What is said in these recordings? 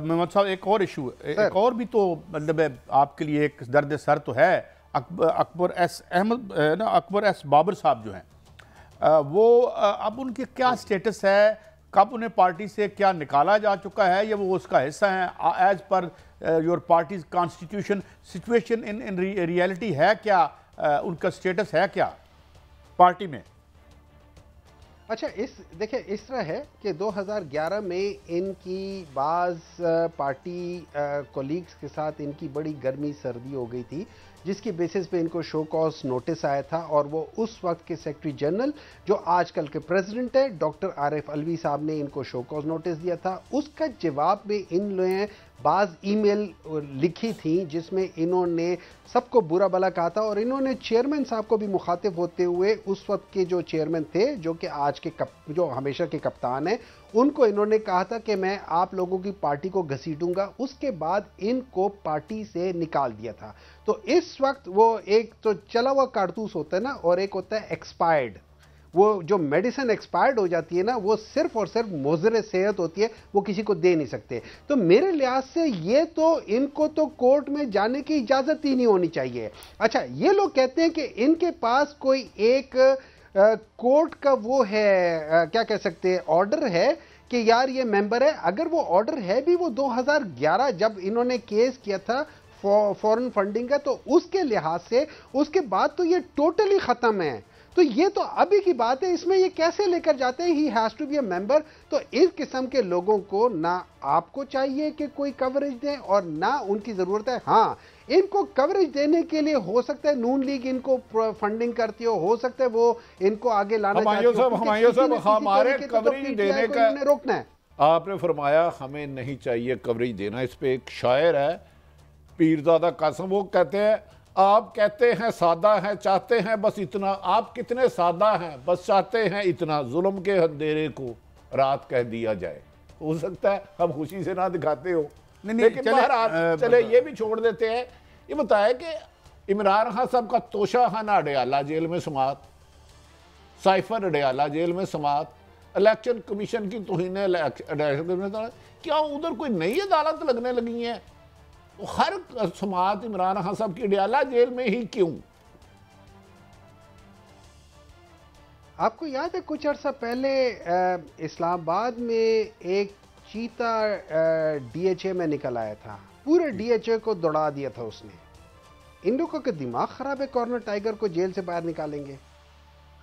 محمد صاحب ایک اور ایشو ایک اور بھی تو مطلب آپ کے لیے ایک درد سر تو ہے. اکبر ایس بابر صاحب جو ہیں وہ اب ان کے کیا سٹیٹس ہے, کب انہیں پارٹی سے کیا نکالا جا چکا ہے یا وہ اس کا حصہ ہیں as per your parties constitution situation in reality ہے کیا, ان کا سٹیٹس ہے کیا پارٹی میں؟ اچھا دیکھیں اس طرح ہے کہ 2011 میں ان کی بعض پارٹی کولیگز کے ساتھ ان کی بڑی گرمی سردی ہو گئی تھی, جس کی بیسس پہ ان کو شو کاز نوٹس آیا تھا, اور وہ اس وقت کے سیکرٹری جنرل جو آج کل کے پریزیڈنٹ ہے ڈاکٹر عارف علوی صاحب نے ان کو شو کاز نوٹس دیا تھا. اس کا جواب میں ان نے بعض ای میل لکھی تھیں جس میں انہوں نے سب کو برا بھلا کہا تھا, اور انہوں نے چیئرمین صاحب کو بھی مخاطب ہوتے ہوئے اس وقت کے جو چیئرمین تھے جو کہ آج کے جو ہمیشہ کے کپتان ہیں ان کو انہوں نے کہا تھا کہ میں آپ لوگوں کی پارٹی کو گھسیٹوں گا. اس کے بعد ان کو پارٹی سے نکال دیا تھا. تو اس وقت وہ ایک تو چلا ہوا کارتوس ہوتا ہے نا, اور ایک ہوتا ہے ایکسپائرڈ. وہ جو میڈیسن ایکسپائرڈ ہو جاتی ہے نا وہ صرف اور صرف مضر صحت ہوتی ہے, وہ کسی کو دے نہیں سکتے. تو میرے لحاظ سے یہ تو ان کو تو کورٹ میں جانے کی اجازت ہی نہیں ہونی چاہیے. اچھا یہ لوگ کہتے ہیں کہ ان کے پاس کوئی ایک کورٹ کا وہ ہے, کیا کہہ سکتے ہیں, آرڈر ہے کہ یار یہ ممبر ہے. اگر وہ آرڈر ہے بھی وہ 2011 جب انہوں نے کیس کیا تھا فورن فنڈنگ کا, تو اس کے لحاظ سے اس کے بعد تو یہ ٹوٹلی ختم ہے. تو یہ تو ابھی کی بات ہے, اس میں یہ کیسے لے کر جاتے ہیں ہی ہیز ٹو بی اے ممبر. تو اس قسم کے لوگوں کو نہ آپ کو چاہیے کہ کوئی کوریج دیں اور نہ ان کی ضرورت ہے. ہاں ان کو کوریج دینے کے لیے ہو سکتا ہے نون لیگ ان کو فنڈنگ کرتی ہو سکتا ہے وہ ان کو آگے لانا چاہتی ہو. ہمایوں صاحب ہمارے کوریج دینے کا روکنا ہے. آپ نے فرمایا ہمیں نہیں چاہیے کوریج دینا. اس پہ ایک شاعر ہے پیرزادہ قاسم, وہ کہتے ہیں آپ کہتے ہیں سادہ ہیں چاہتے ہیں بس اتنا, آپ کتنے سادہ ہیں بس چاہتے ہیں اتنا, ظلم کے اندھیرے کو رات کہہ دیا جائے. ہو سکتا ہے ہم خوشی سے نہ دکھاتے ہو, لیکن چلے یہ بھی چھوڑ دیتے ہیں. یہ بتایا کہ عمران خان صاحب کا توشہ خانہ اڈیالہ جیل میں سماعت, سائفر اڈیالہ جیل میں سماعت, الیکشن کمیشن کی توہین کیا ادھر کوئی نئی عدالت لگنے لگی ہیں؟ ہر سماعت عمران خان صاحب کی اڈیالہ جیل میں ہی کیوں؟ آپ کو یاد ہے کچھ عرصہ پہلے اسلام آباد میں ایک چیتا ڈی ایچ اے میں نکل آیا تھا, پورے ڈی ایچ اے کو دوڑا دیا تھا اس نے. ان لوگوں کا دماغ خراب ہے, کارنر ٹائیگر کو جیل سے باہر نکالیں گے.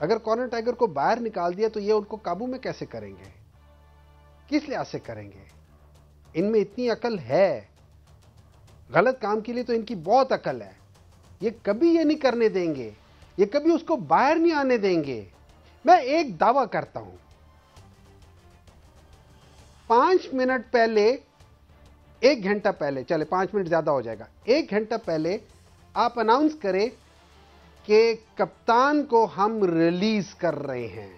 اگر کارنر ٹائیگر کو باہر نکال دیا تو یہ ان کو قابو میں کیسے کریں گے, کس لحاظ سے کریں گے؟ ان میں اتنی عقل ہے, غلط کام کے لیے تو ان کی بہت عقل ہے. یہ کبھی یہ نہیں کرنے دیں گے, یہ کبھی اس کو باہر نہیں آنے دیں گے. میں ایک دعویٰ کرتا ہوں, 5 منٹ پہلے, 1 گھنٹہ پہلے, چلے 5 منٹ زیادہ ہو جائے گا, 1 گھنٹہ پہلے آپ اناؤنس کریں کہ کپتان کو ہم ریلیز کر رہے ہیں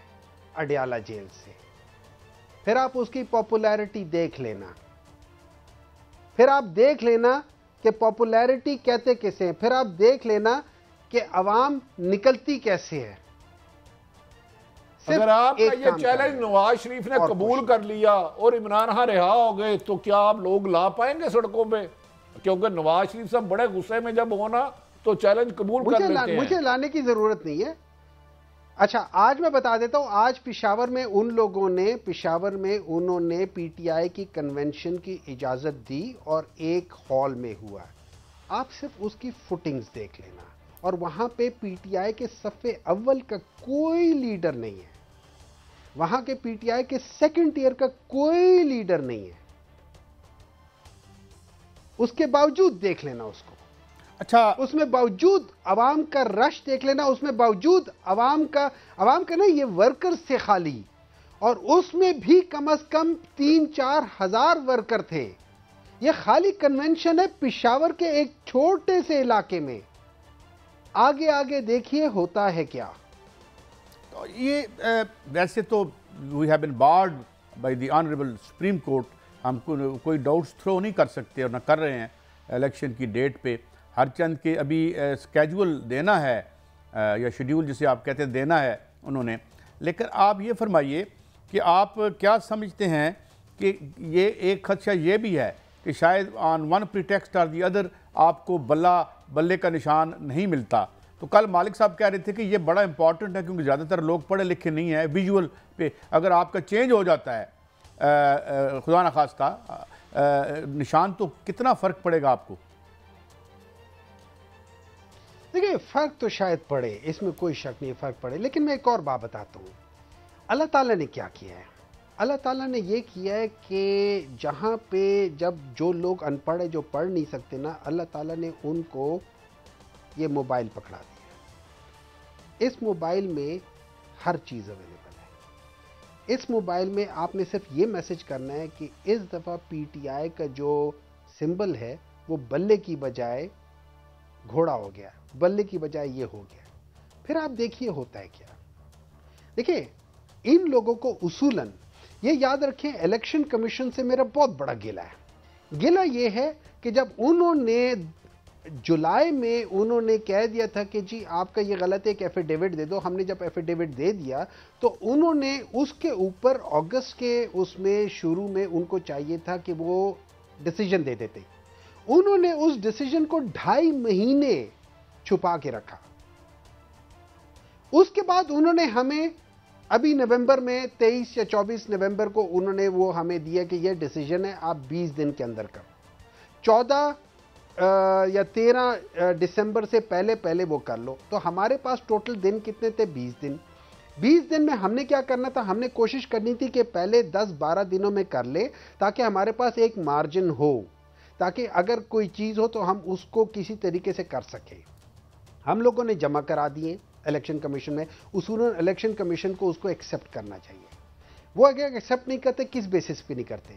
اڈیالہ جیل سے. پھر آپ اس کی پاپولیرٹی دیکھ لینا, پھر آپ دیکھ لینا کہ پاپولیرٹی کہتے کیسے ہیں, پھر آپ دیکھ لینا کہ عوام نکلتی کیسے ہے. اگر آپ کا یہ چیلنج نواز شریف نے قبول کر لیا اور عمران خان رہا ہو گئے تو کیا آپ لوگ لا پائیں گے سڑکوں پہ؟ کیونکہ نواز شریف صاحب بڑے غصے میں جب ہونا تو چیلنج قبول کر لیتے ہیں. مجھے لانے کی ضرورت نہیں ہے. اچھا آج میں بتا دیتا ہوں, آج پشاور میں ان لوگوں نے انہوں نے پی ٹی آئی کی کنونشن کی اجازت دی اور ایک ہال میں ہوا. آپ صرف اس کی فوٹنگز دیکھ لینا, اور وہاں پہ پی ٹی آئی کے صف اول کا کوئی لیڈر نہیں ہے, وہاں کے پی ٹی آئی کے سیکنڈ ٹیئر کا کوئی لیڈر نہیں ہے. اس کے باوجود دیکھ لینا اس کو. اچھا اس میں باوجود عوام کا رش دیکھ لینا, اس میں باوجود عوام کا نا یہ ورکر سے خالی, اور اس میں بھی کم از کم 3-4 ہزار ورکر تھے. یہ خالی کنونشن ہے پشاور کے ایک چھوٹے سے علاقے میں. آگے آگے دیکھیے ہوتا ہے کیا. یہ ویسے تو we have been barred by the honourable Supreme Court, ہم کوئی ڈاؤٹس تھرو نہیں کر سکتے اور نہ کر رہے ہیں الیکشن کی ڈیٹ پہ. ہر چند کے ابھی اسکیجول دینا ہے یا شیڈیول جسے آپ کہتے ہیں دینا ہے انہوں نے. لیکن آپ یہ فرمائیے کہ آپ کیا سمجھتے ہیں کہ یہ ایک خدشہ یہ بھی ہے کہ شاید on one pretext or the other آپ کو بلے کا نشان نہیں ملتا. تو کل مالک صاحب کہہ رہے تھے کہ یہ بڑا امپورٹنٹ ہے کیونکہ زیادہ تر لوگ پڑھے لکھے نہیں ہیں. ویژول پہ اگر آپ کا چینج ہو جاتا ہے خدا نخواستہ نشان تو کتنا فرق پڑے گا آپ کو؟ دیکھیں فرق تو شاید پڑے، اس میں کوئی شک نہیں فرق پڑے، لیکن میں ایک اور بات بتاتا ہوں. اللہ تعالیٰ نے کیا کیا ہے؟ اللہ تعالیٰ نے یہ کیا ہے کہ جہاں پہ جب جو لوگ ان پڑھ ہے، جو پڑھ نہیں سکتے نا، اللہ تعالیٰ نے ان کو یہ موبائل پکڑا دیا. اس موبائل میں ہر چیز اویلیبل ہے. اس موبائل میں آپ نے صرف یہ میسج کرنا ہے کہ اس دفعہ پی ٹی آئی کا جو سمبل ہے وہ بلے کی بجائے گھوڑا ہو گیا، بلے کی بجائے یہ ہو گیا. پھر آپ دیکھیے ہوتا ہے کیا. دیکھیں ان لوگوں کو اصولاً یہ یاد رکھیں، الیکشن کمیشن سے میرا بہت بڑا گلہ ہے. گلہ یہ ہے کہ جب انہوں نے جولائی میں انہوں نے کہہ دیا تھا کہ جی آپ کا یہ غلط ہے کہ ایفیڈیوٹ دے دو، ہم نے جب ایفیڈیوٹ دے دیا تو انہوں نے اس کے اوپر اگست کے اس میں شروع میں ان کو چاہیے تھا کہ وہ ڈیسیجن دے دیتے. انہوں نے اس ڈیسیجن کو 2.5 مہینے چھپا کے رکھا. اس کے بعد انہوں نے ہمیں ابھی نومبر میں 23 یا 24 نومبر کو انہوں نے وہ ہمیں دیا کہ یہ ڈیسیجن ہے، آپ 20 دن کے اندر کرو. 14 یا 13 دسمبر سے پہلے وہ کر لو. تو ہمارے پاس ٹوٹل دن کتنے تھے؟ 20 دن. 20 دن میں ہم نے کیا کرنا تھا؟ ہم نے کوشش کرنی تھی کہ پہلے 10-12 دنوں میں کر لے تاکہ ہمارے پاس ایک مارجن ہو، تاکہ اگر کوئی چیز ہو تو ہم اس کو کسی طریقے سے کر سکیں. ہم لوگوں نے جمع کرا دیے الیکشن کمیشن میں. اصولاً الیکشن کمیشن کو اس کو ایکسیپٹ کرنا چاہیے. وہ اگر ایکسیپٹ نہیں کرتے، کس بیسس پہ نہیں کرتے؟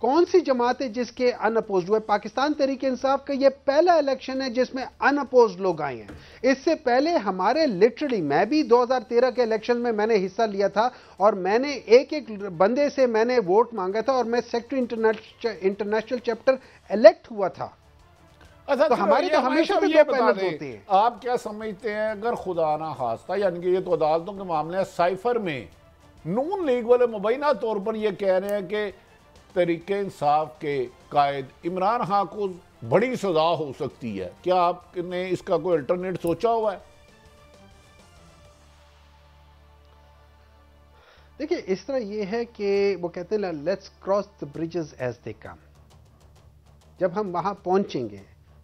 کون سی جماعت ہے جس کے ان اپوزڈ ہوئے؟ پاکستان تحریک انصاف کا یہ پہلا الیکشن ہے جس میں ان اپوزڈ لوگ آئے ہیں. اس سے پہلے ہمارے لٹرلی میں بھی 2013 کے الیکشن میں نے حصہ لیا تھا اور میں نے ایک بندے سے میں نے ووٹ مانگا تھا اور میں سیکرٹری انٹرنیشنل چیپٹر الیکٹ ہوا تھا. تو ہماری تو ہمیشہ سے دو پینلز ہوتے ہیں. آپ کیا سمجھتے ہیں اگر خدا نہ خواستہ، یعنی کہ یہ تو عدالتوں کے معاملے سائفر میں نون لیگ والے مبینہ طور پر یہ کہہ رہے ہیں کہ تحریک انصاف کے قائد عمران خان کو بڑی سزا ہو سکتی ہے، کیا آپ نے اس کا کوئی الٹرنیٹ سوچا ہوا ہے؟ دیکھیں اس طرح یہ ہے کہ وہ کہتے ہیں let's cross the bridges as they come. جب ہم وہاں پہنچیں گے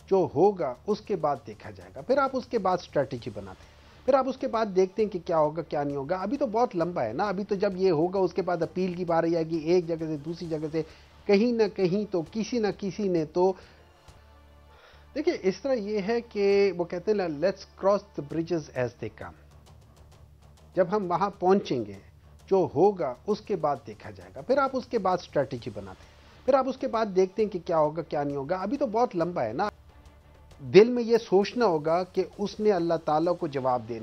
جو ہوگا اس کے بعد دیکھا جائے گا. پھر آپ اس کے بعد اسٹریٹجی بناتے ہیں، پھر آپ اس کے بعد دیکھتے ہیں کہ کیا ہوگا کیا نہیں ہوگا. ابھی تو بہت لمبا ہے نا. ابھی تو جب یہ ہوگا اس کے بعد اپیل کی باری آئے گی، ایک جگہ سے دوسری جگہ سے کہیں نہ کہیں تو کسی نہ کسی نے تو. دیکھیں اس طرح یہ ہے کہ وہ کہتے ہیں let's cross the bridges as they come. جب ہم وہاں پہنچیں گے جو ہوگا اس کے بعد دیکھا جائے گا. پھر آپ اس کے بعد اسٹریٹجی بناتے ہیں، پھر آپ اس کے بعد دیکھتے ہیں کہ کیا ہوگا کیا نہیں ہوگا. ابھی تو بہت لمبا ہے نا. دل میں یہ سوچنا ہوگا کہ اس نے اللہ تعالیٰ کو جواب دینا